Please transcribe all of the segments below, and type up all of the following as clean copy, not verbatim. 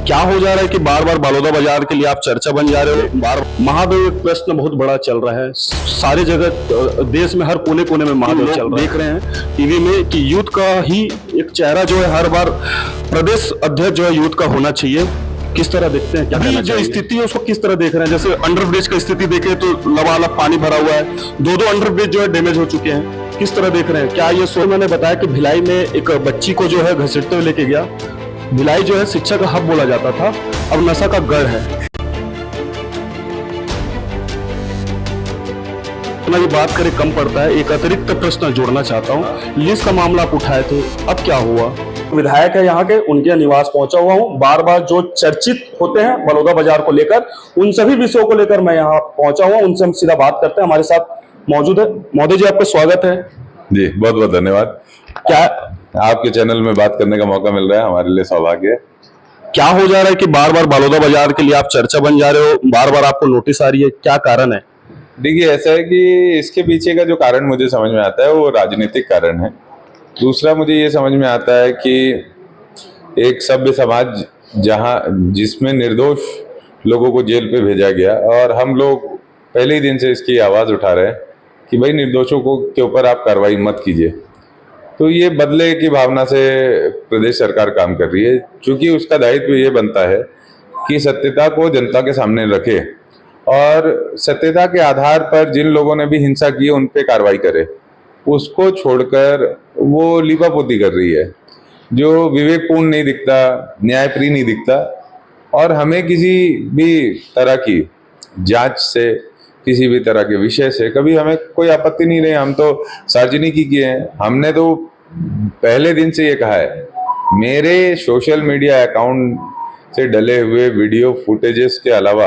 क्या हो जा रहा है कि बार बार बलौदा बाजार के लिए आप चर्चा बन जा रहे हो? बार महादेव एक प्रश्न बहुत बड़ा चल रहा है सारी जगह, देश में हर कोने कोने में महादेव चल रहा है। देख रहे हैं टीवी में कि यूथ का ही एक चेहरा जो है हर बार प्रदेश अध्यक्ष जो है यूथ का होना चाहिए। किस तरह देखते हैं, क्या कहना जो स्थिति है उसको किस तरह देख रहे हैं? जैसे अंडरब्रिज की स्थिति देखें तो लबालब पानी भरा हुआ है, दो अंडरब्रिज जो है डैमेज हो चुके हैं। किस तरह देख रहे हैं? क्या ये सो मैंने बताया कि भिलाई में एक बच्ची को जो है घसीटते हुए लेके गया। भिलाई जो है शिक्षा का हब बोला जाता था, अब नशा का गढ़ है। इतना ये बात करें कम पड़ता है। एक अतिरिक्त प्रश्न जोड़ना चाहता हूँ, लीज का मामला आप उठाए थे, अब क्या हुआ? विधायक है यहाँ के, उनके निवास पहुंचा हुआ हूँ। बार बार जो चर्चित होते हैं बलौदा बाजार को लेकर, उन सभी विषयों को लेकर मैं यहाँ पहुंचा हुआ। उनसे हम सीधा बात करते हैं। हमारे साथ मौजूद है महोदय जी, आपका स्वागत है। जी बहुत बहुत धन्यवाद। क्या आपके चैनल में बात करने का मौका मिल रहा है, हमारे लिए सौभाग्य है। क्या हो जा रहा है कि बार बार बलौदा बाजार के लिए आप चर्चा बन जा रहे हो, बार बार आपको नोटिस आ रही है, क्या कारण है? देखिए, ऐसा है कि इसके पीछे का जो कारण मुझे समझ में आता है वो राजनीतिक कारण है। दूसरा मुझे ये समझ में आता है कि एक सभ्य समाज जिसमें निर्दोष लोगों को जेल पे भेजा गया, और हम लोग पहले ही दिन से इसकी आवाज़ उठा रहे हैं कि भाई निर्दोषों के ऊपर आप कार्रवाई मत कीजिए। तो ये बदले की भावना से प्रदेश सरकार काम कर रही है, क्योंकि उसका दायित्व ये बनता है कि सत्यता को जनता के सामने रखे और सत्यता के आधार पर जिन लोगों ने भी हिंसा की उन पे कार्रवाई करे। उसको छोड़कर वो लीपापोती कर रही है, जो विवेकपूर्ण नहीं दिखता, न्यायप्रिय नहीं दिखता। और हमें किसी भी तरह की जांच से, किसी भी तरह के विषय से कभी हमें कोई आपत्ति नहीं रही। हम तो सार्वजनिक ही किए हैं। हमने तो पहले दिन से ये कहा है, मेरे सोशल मीडिया अकाउंट से डले हुए वीडियो फुटेजेस के अलावा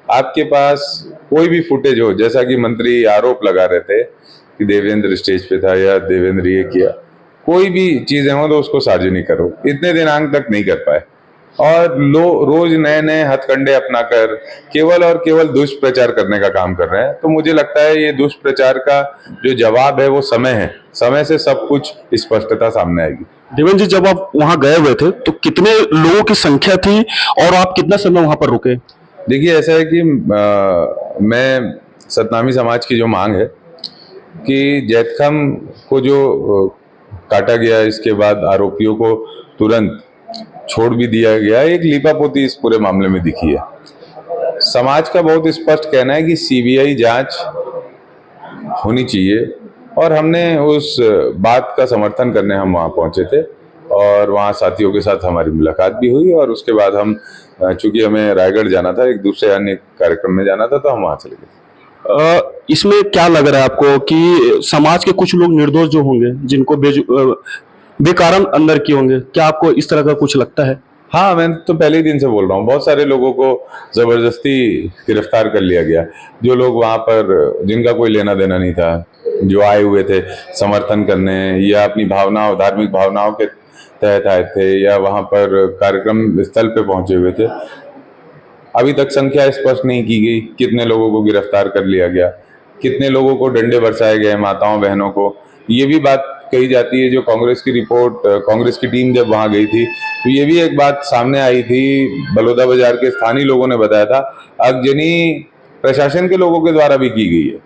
आपके पास कोई भी फुटेज हो, जैसा कि मंत्री आरोप लगा रहे थे कि देवेंद्र स्टेज पे था या देवेंद्र ये किया, कोई भी चीजें हो तो उसको सार्वजनिक करो। इतने दिनांक तक नहीं कर पाए और रोज नए नए हथकंडे अपनाकर केवल और केवल दुष्प्रचार करने का काम कर रहे हैं। तो मुझे लगता है ये दुष्प्रचार का जो जवाब है वो समय है। समय से सब कुछ स्पष्टता सामने आएगी। देवेंद्र जी, जब आप वहां गए हुए थे तो कितने लोगों की संख्या थी और आप कितना समय वहां पर रुके? देखिए, ऐसा है कि मैं सतनामी समाज की जो मांग है कि जैतखाम को जो काटा गया, इसके बाद आरोपियों को तुरंत छोड़ भी दिया गया, एक लीपापोती इस पूरे मामले में दिखी है। समाज का बहुत स्पष्ट कहना है कि सीबीआई जांच होनी चाहिए और हमने उस बात का समर्थन करने हम वहां पहुंचे थे और वहां साथियों के साथ हमारी मुलाकात भी हुई। और उसके बाद हम, चूंकि हमें रायगढ़ जाना था, एक दूसरे अन्य कार्यक्रम में जाना था, तो हम वहां चले गए। इसमें क्या लग रहा है आपको कि समाज के कुछ लोग निर्दोष जो होंगे, जिनको बेकारण अंदर किए होंगे, क्या आपको इस तरह का कुछ लगता है? हाँ, मैं तो पहले ही दिन से बोल रहा हूँ, बहुत सारे लोगों को जबरदस्ती गिरफ्तार कर लिया गया। जो लोग वहां पर, जिनका कोई लेना देना नहीं था, जो आए हुए थे समर्थन करने या अपनी भावनाओं, धार्मिक भावनाओं के तहत आए थे या वहां पर कार्यक्रम स्थल पे पहुंचे हुए थे। अभी तक संख्या स्पष्ट नहीं की गई कितने लोगों को गिरफ्तार कर लिया गया, कितने लोगों को डंडे बरसाए गए, माताओं बहनों को। ये भी बात कही जाती है, जो कांग्रेस की रिपोर्ट, कांग्रेस की टीम जब वहां गई थी तो ये भी एक बात सामने आई थी, बलौदा बाजार के स्थानीय लोगों ने बताया था, आगजनी प्रशासन के लोगों के द्वारा भी की गई है।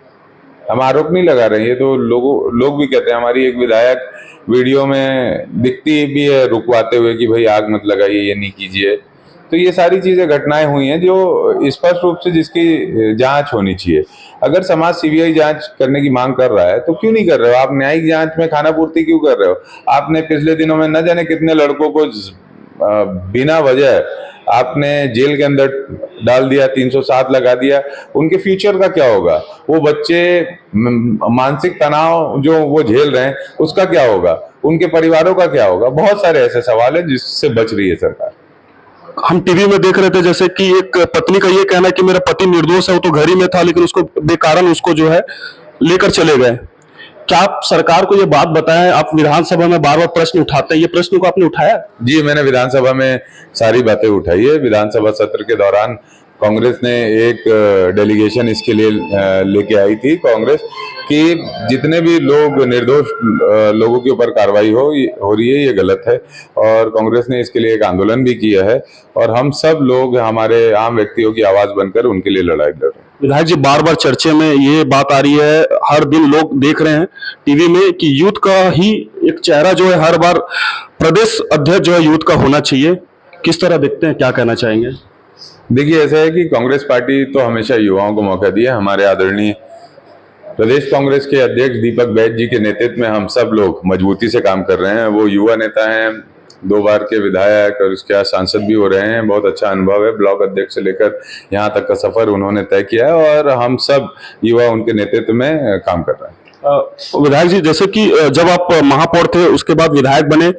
हम आरोप नहीं लगा रहे हैं, तो लोग भी कहते हैं। हमारी एक विधायक वीडियो में दिखती भी है रुकवाते हुए कि भाई आग मत लगाइए, ये नहीं कीजिए। तो ये सारी चीजें, घटनाएं हुई हैं जो स्पष्ट रूप से जिसकी जांच होनी चाहिए। अगर समाज सीबीआई जांच करने की मांग कर रहा है तो क्यों नहीं कर रहे हो? आप न्यायिक जांच में खानापूर्ति क्यों कर रहे हो? आपने पिछले दिनों में न जाने कितने लड़कों को बिना वजह आपने जेल के अंदर डाल दिया, 307 लगा दिया। उनके फ्यूचर का क्या होगा? वो बच्चे मानसिक तनाव जो वो झेल रहे हैं उसका क्या होगा? उनके परिवारों का क्या होगा? बहुत सारे ऐसे सवाल हैं जिससे बच रही है सरकार। हम टीवी में देख रहे थे जैसे कि एक पत्नी का ये कहना है कि मेरा पति निर्दोष है, वो तो घर ही में था, लेकिन उसको बेकारण उसको जो है लेकर चले गए। क्या आप सरकार को ये बात बताएं? आप विधानसभा में बार बार प्रश्न उठाते हैं, ये प्रश्न को आपने उठाया? जी, मैंने विधानसभा में सारी बातें उठाई है। विधानसभा सत्र के दौरान कांग्रेस ने एक डेलीगेशन इसके लिए लेके आई थी कांग्रेस कि जितने भी लोग निर्दोष लोगों के ऊपर कार्रवाई हो रही है ये गलत है, और कांग्रेस ने इसके लिए एक आंदोलन भी किया है और हम सब लोग हमारे आम व्यक्तियों की आवाज बनकर उनके लिए लड़ाई लड़ रहे हैं। विधायक जी, बार बार चर्चे में ये बात आ रही है, हर दिन लोग देख रहे हैं टीवी में कि यूथ का ही एक चेहरा जो है हर बार प्रदेश अध्यक्ष जो है यूथ का होना चाहिए। किस तरह देखते हैं, क्या कहना चाहेंगे? देखिए, ऐसा है कि कांग्रेस पार्टी तो हमेशा युवाओं को मौका दिया। हमारे आदरणीय प्रदेश कांग्रेस के अध्यक्ष दीपक बैज जी के नेतृत्व में हम सब लोग मजबूती से काम कर रहे हैं। वो युवा नेता हैं, 2 बार के विधायक और उसके बाद सांसद भी हो रहे हैं। बहुत अच्छा अनुभव है, ब्लॉक अध्यक्ष से लेकर यहाँ तक का सफर उन्होंने तय किया है और हम सब युवा उनके नेतृत्व में काम कर रहे हैं। विधायक जी, जैसे कि जब आप महापौर थे उसके बाद विधायक बने,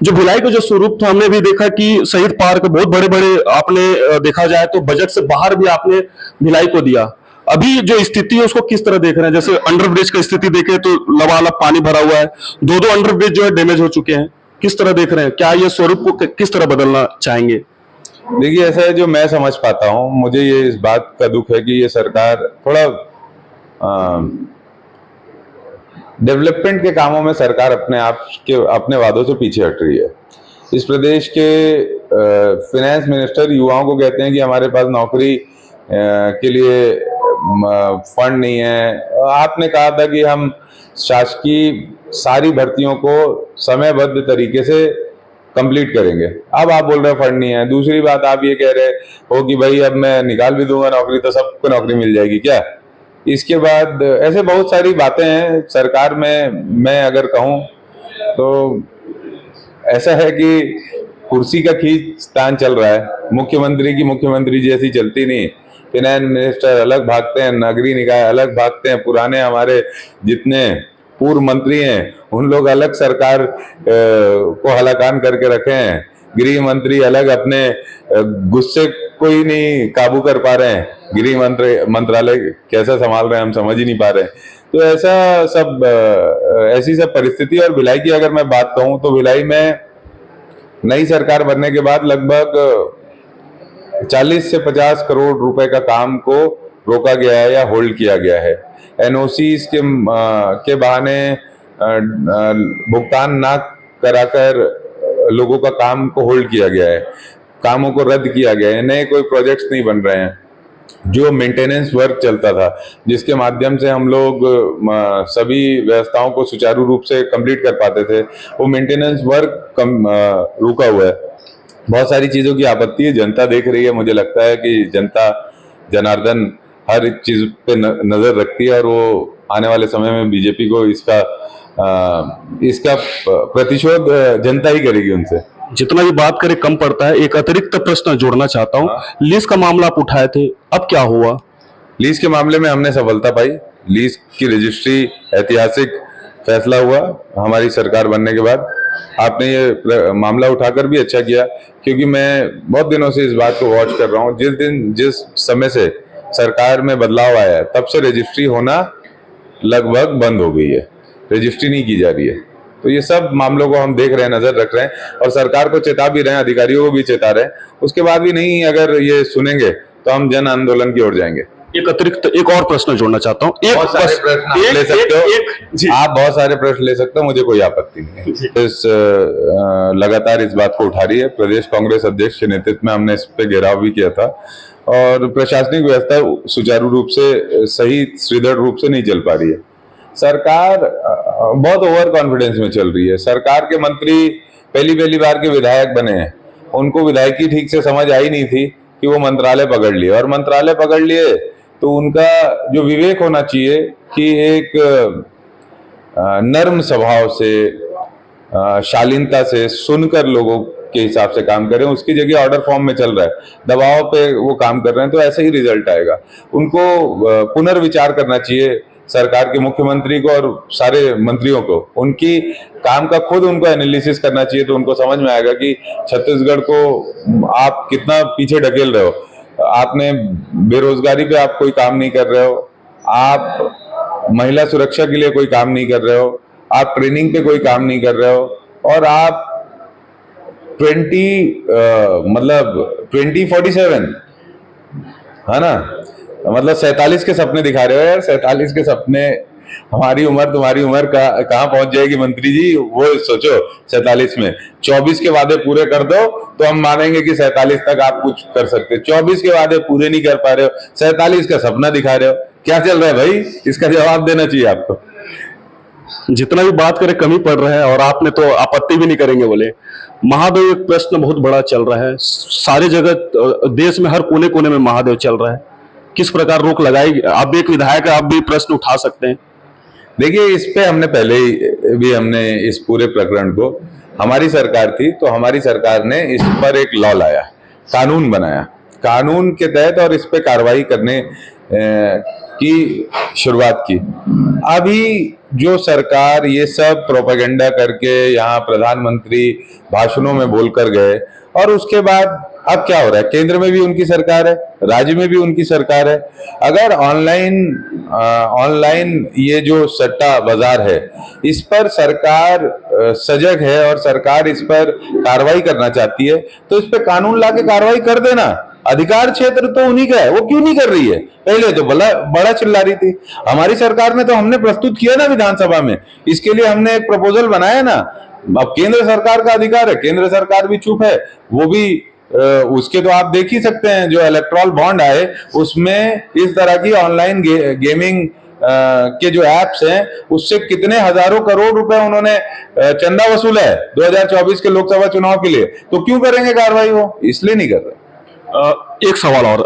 जो भिलाई का जो स्वरूप था हमने भी देखा कि शहीद पार्क बहुत बड़े बड़े आपने देखा जाए तो बजट से बाहर भी आपने भिलाई को दिया। अभी जो स्थिति है उसको किस तरह देख रहे हैं? जैसे अंडरब्रिज का स्थिति देखें तो लबालब पानी भरा हुआ है, 2 अंडरब्रिज जो है डैमेज हो चुके हैं। किस तरह देख रहे हैं, क्या ये स्वरूप को किस तरह बदलना चाहेंगे? देखिए, ऐसा है, जो मैं समझ पाता हूँ, मुझे ये इस बात का दुख है कि ये सरकार थोड़ा डेवलपमेंट के कामों में सरकार अपने वादों से पीछे हट रही है। इस प्रदेश के फाइनेंस मिनिस्टर युवाओं को कहते हैं कि हमारे पास नौकरी के लिए फंड नहीं है। आपने कहा था कि हम शासकीय सारी भर्तियों को समयबद्ध तरीके से कंप्लीट करेंगे, अब आप बोल रहे हैं फंड नहीं है। दूसरी बात, आप ये कह रहे हो कि भाई अब मैं निकाल भी दूंगा नौकरी तो सबको नौकरी मिल जाएगी क्या? इसके बाद ऐसे बहुत सारी बातें हैं सरकार में। मैं अगर कहूं तो ऐसा है कि कुर्सी का खींचतान चल रहा है। मुख्यमंत्री जैसी चलती नहीं। फाइनेंस मिनिस्टर अलग भागते हैं, नगरीय निकाय अलग भागते हैं, पुराने हमारे जितने पूर्व मंत्री हैं उन लोग अलग सरकार को हलाकान करके रखे हैं। गृह मंत्री अलग अपने गुस्से को ही नहीं काबू कर पा रहे हैं। गृह मंत्रालय कैसा संभाल रहे हैं हम समझ ही नहीं पा रहे हैं। तो ऐसी सब परिस्थिति। और भिलाई की अगर मैं बात कहूं तो भिलाई में नई सरकार बनने के बाद लगभग 40 से 50 करोड़ रुपए का काम को रोका गया है या होल्ड किया गया है। एनओसी के बहाने भुगतान ना कराकर लोगों का काम को होल्ड किया गया है, कामों को रद्द किया गया है, नए कोई प्रोजेक्ट्स नहीं बन रहे हैं। जो मेंटेनेंस वर्क चलता था जिसके माध्यम से हम लोग सभी व्यवस्थाओं को सुचारू रूप से कंप्लीट कर पाते थे, वो मेंटेनेंस वर्क रुका हुआ है। बहुत सारी चीजों की आपत्ति है, जनता देख रही है। मुझे लगता है कि जनता जनार्दन हर चीज पे नजर रखती है और वो आने वाले समय में बीजेपी को इसका प्रतिशोध जनता ही करेगी उनसे। जितना भी बात करें कम पड़ता है। एक अतिरिक्त प्रश्न जोड़ना चाहता हूँ। लीज का मामला आप उठाए थे, अब क्या हुआ? लीज के मामले में हमने सफलता पाई। लीज की रजिस्ट्री ऐतिहासिक फैसला हुआ हमारी सरकार बनने के बाद। आपने ये मामला उठाकर भी अच्छा किया, क्योंकि मैं बहुत दिनों से इस बात को वॉच कर रहा हूँ। जिस समय से सरकार में बदलाव आया है तब से रजिस्ट्री होना लगभग बंद हो गई है, रजिस्ट्री नहीं की जा रही है। तो ये सब मामलों को हम देख रहे हैं, नजर रख रहे हैं और सरकार को चेता भी रहे हैं, अधिकारियों को भी चेता रहे हैं। उसके बाद भी नहीं अगर ये सुनेंगे तो हम जन आंदोलन की ओर जाएंगे। एक अतिरिक्त एक और प्रश्न जोड़ना चाहता हूँ। बहुत सारे प्रश्न आप ले सकते हो, आप बहुत सारे प्रश्न ले सकते हो, मुझे कोई आपत्ति नहीं है। लगातार इस बात को उठा रही है। प्रदेश कांग्रेस अध्यक्ष के नेतृत्व में हमने इस पे घेराव भी किया था और प्रशासनिक व्यवस्था सुचारू रूप से सही सुदृढ़ रूप से नहीं चल पा रही है। सरकार बहुत ओवर कॉन्फिडेंस में चल रही है। सरकार के मंत्री पहली बार के विधायक बने हैं, उनको विधायकी ठीक से समझ आई नहीं थी कि वो मंत्रालय पकड़ लिए, और मंत्रालय पकड़ लिए तो उनका जो विवेक होना चाहिए कि एक नर्म स्वभाव से, शालीनता से सुनकर लोगों के हिसाब से काम करें, उसकी जगह ऑर्डर फॉर्म में चल रहा है, दबाव पे वो काम कर रहे हैं, तो ऐसे ही रिजल्ट आएगा। उनको पुनर्विचार करना चाहिए, सरकार के मुख्यमंत्री को और सारे मंत्रियों को। उनकी काम का खुद उनको एनालिसिस करना चाहिए, तो उनको समझ में आएगा कि छत्तीसगढ़ को आप कितना पीछे ढकेल रहे हो। आपने बेरोजगारी पे आप कोई काम नहीं कर रहे हो, आप महिला सुरक्षा के लिए कोई काम नहीं कर रहे हो, आप ट्रेनिंग पे कोई काम नहीं कर रहे हो, और आप 2047 है ना। मतलब 47 के सपने दिखा रहे हो यार, 47 के सपने। हमारी उम्र तुम्हारी उम्र कहाँ पहुंच जाएगी मंत्री जी, वो सोचो। 47 में 24 के वादे पूरे कर दो तो हम मानेंगे कि 47 तक आप कुछ कर सकते। 24 के वादे पूरे नहीं कर पा रहे हो, 47 का सपना दिखा रहे हो, क्या चल रहा है भाई? इसका जवाब देना चाहिए आपको। जितना भी बात करें कमी पड़ रहा है, और आपने तो आपत्ति भी नहीं करेंगे बोले। महादेव एक प्रश्न बहुत बड़ा चल रहा है, सारे जगह देश में हर कोने कोने में महादेव चल रहा है। किस प्रकार रोक लगाएगी? आप एक विधायक है, आप भी प्रश्न उठा सकते हैं। देखिए, इस पे हमने पहले ही भी हमने इस पूरे प्रकरण को, हमारी सरकार थी तो हमारी सरकार ने इस पर एक लॉ लाया, कानून बनाया, कानून के तहत और इस पे कार्रवाई करने की शुरुआत की। अभी जो सरकार ये सब प्रोपेगेंडा करके यहाँ प्रधानमंत्री भाषणों में बोलकर गए, और उसके बाद अब क्या हो रहा है, केंद्र में भी उनकी सरकार है, राज्य में भी उनकी सरकार है। अगर ऑनलाइन ये जो सट्टा बाजार है, इस पर सरकार सजग है और सरकार इस पर कार्रवाई करना चाहती है, तो इस पर कानून लाके कार्रवाई कर देना। अधिकार क्षेत्र तो उन्हीं का है, वो क्यों नहीं कर रही है? पहले तो बड़ा चिल्ला रही थी। हमारी सरकार ने तो हमने प्रस्तुत किया ना विधानसभा में, इसके लिए हमने एक प्रपोजल बनाया ना। अब केंद्र सरकार का अधिकार है, केंद्र सरकार भी चुप है। वो भी उसके तो आप देख ही सकते हैं, जो इलेक्ट्रल बॉन्ड आए उसमें इस तरह की ऑनलाइन गेमिंग के जो एप्स हैं, उससे कितने हजारों करोड़ रुपए उन्होंने चंदा वसूला है 2024 के लोकसभा चुनाव के लिए। तो क्यों करेंगे कार्रवाई? वो इसलिए नहीं कर रहे। एक सवाल और